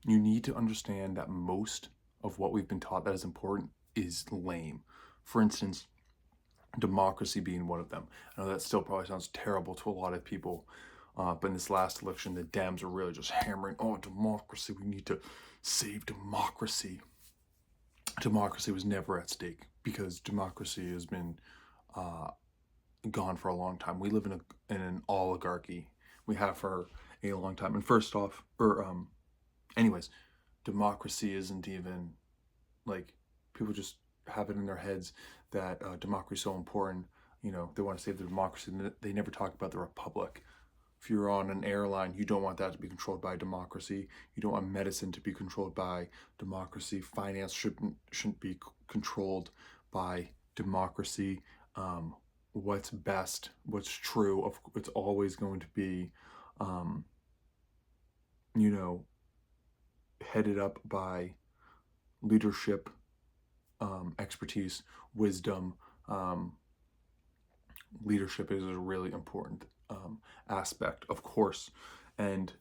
You need to understand that most of what we've been taught that is important is lame. For instance, democracy being one of them. I know that still probably sounds terrible to a lot of people, but in this last election, the Dems are really just hammering, oh, democracy, we need to save democracy. Democracy was never at stake because democracy has been uh, gone for a long time. We live in an oligarchy. We have for a long time. And first off, anyways, democracy isn't even like people just have it in their heads that democracy is so important. You know, they want to save the democracy. And they never talk about the republic. If you're on an airline, you don't want that to be controlled by democracy. You don't want medicine to be controlled by democracy. Finance shouldn't be controlled by democracy. What's best, what's true, it's always going to be, um, you know, headed up by leadership, expertise, wisdom. Um, Leadership is a really important aspect, of course. And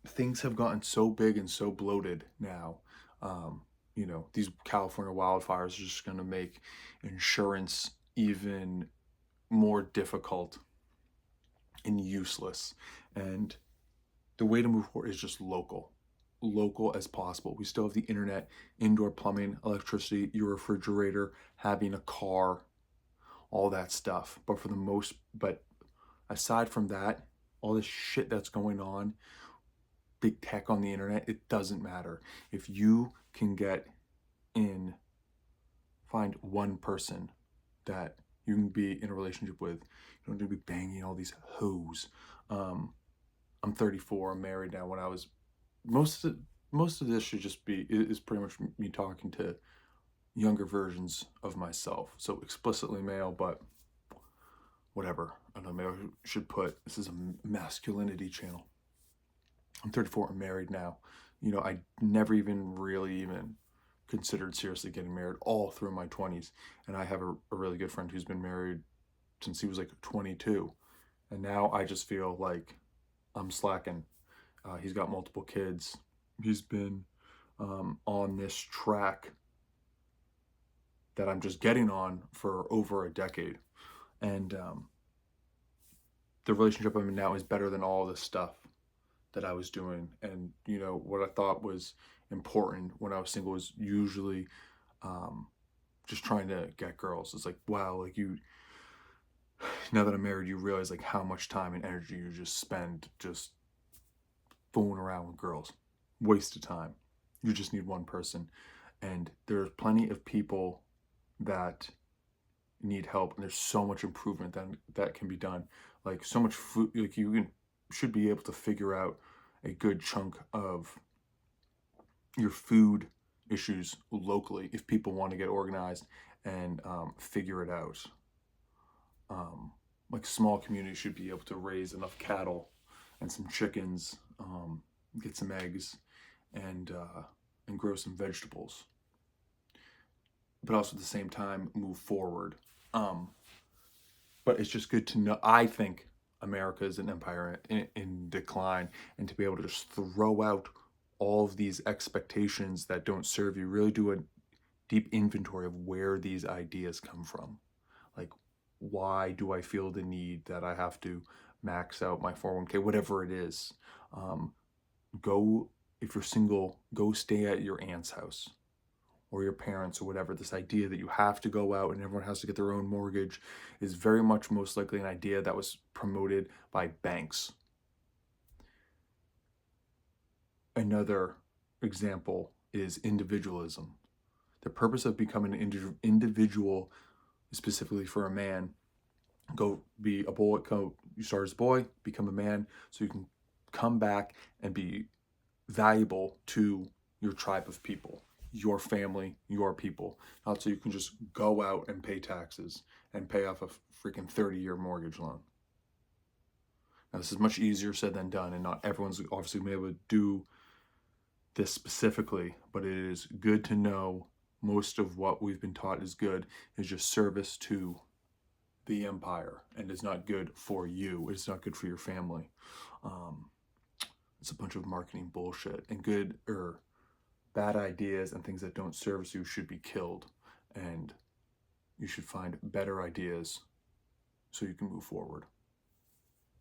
things have gotten so big and so bloated now. These California wildfires are just going to make insurance even more difficult and useless. And the way to move forward is just local as possible. We still have the internet, indoor plumbing, electricity, your refrigerator, having a car, all that stuff. But aside from that, all this shit that's going on, big tech on the internet, it doesn't matter. If you can in, find one person that you can be in a relationship with, you don't need to be banging all these hoes. I'm 34. I'm married now. When I was most of this should just be is pretty much me talking to younger versions of myself. So explicitly male, but whatever. I don't know. Maybe I should put this is a masculinity channel. I'm 34. I'm married now. I never even really even considered seriously getting married all through my 20s, and I have a really good friend who's been married since he was like 22, and now I just feel like I'm slacking. He's got multiple kids. He's been on this track that I'm just getting on for over a decade. And the relationship I'm in now is better than all this stuff that I was doing. And, what I thought was important when I was single was usually just trying to get girls. It's like, wow, like now that I'm married, you realize like how much time and energy you just spend just fooling around with girls. Waste of time. You just need one person. And there's plenty of people that need help, and there's so much improvement that can be done. Like so much food, like should be able to figure out a good chunk of your food issues locally if people want to get organized and figure it out. Like small communities should be able to raise enough cattle and some chickens, get some eggs, and grow some vegetables, but also at the same time move forward. But it's just good to know. I think America is an empire in decline, and to be able to just throw out all of these expectations that don't serve you, really do a deep inventory of where these ideas come from. Like, why do I feel the need that I have to max out my 401k, whatever it is? Go, if you're single, go stay at your aunt's house or your parents or whatever. This idea that you have to go out and everyone has to get their own mortgage is very much most likely an idea that was promoted by banks. Another example is individualism. The purpose of becoming an individual, specifically for a man, go be a boy, you start as a boy, become a man, so you can come back and be valuable to your tribe of people, your family, your people. Not so you can just go out and pay taxes and pay off a freaking 30-year mortgage loan. Now, this is much easier said than done, and not everyone's obviously been able to do this specifically, but it is good to know most of what we've been taught is good is just service to the empire, and it's not good for you. It's not good for your family. It's a bunch of marketing bullshit, and good or bad ideas and things that don't service you should be killed, and you should find better ideas so you can move forward.